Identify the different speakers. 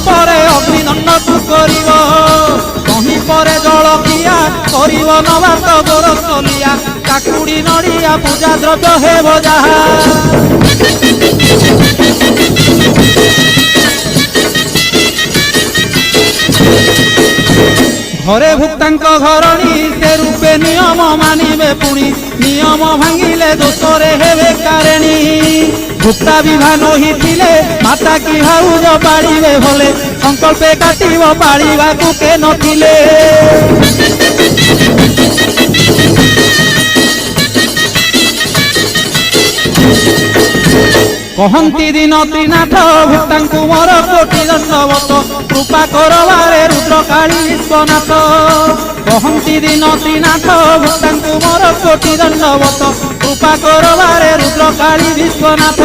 Speaker 1: ପରେ ଅଗ୍ନିଦଣ୍ଡ ତୁ କରିବ କହିଁ ପରେ ଜଳକିଆ କରିବ ନବାତ ଗୋରସଲିଆ କାକୁଡ଼ି ନଡ଼ିଆ ପୂଜା ଦ୍ରବ୍ୟ ହେବ ଯାହା ঘরে ভুক্তাঙ্ক ঘরণী সে রূপে নিয়ম মানিবে পুনি নিয়ম ভাঙিলে দোষরে হেবে কারেণী ভুক্তা বিভান হিলে মাতা কি ভাউজ পাড়িবে ভলে সংকল্পে কাটিব পাড়িবাকু কে নথিলে কহন্তি দিন ত্রিনাথ ভুক্তাঙ্কু মোর কোটি দণ্ডবত কৃপা করবারে রুদ্রকালী বিশ্বনাথ কহন্তি দিন ত্রিনাথ ভুক্তাঙ্কু মোর কোটি দণ্ডবত কৃপা করবারে রুদ্রকালী বিশ্বনাথ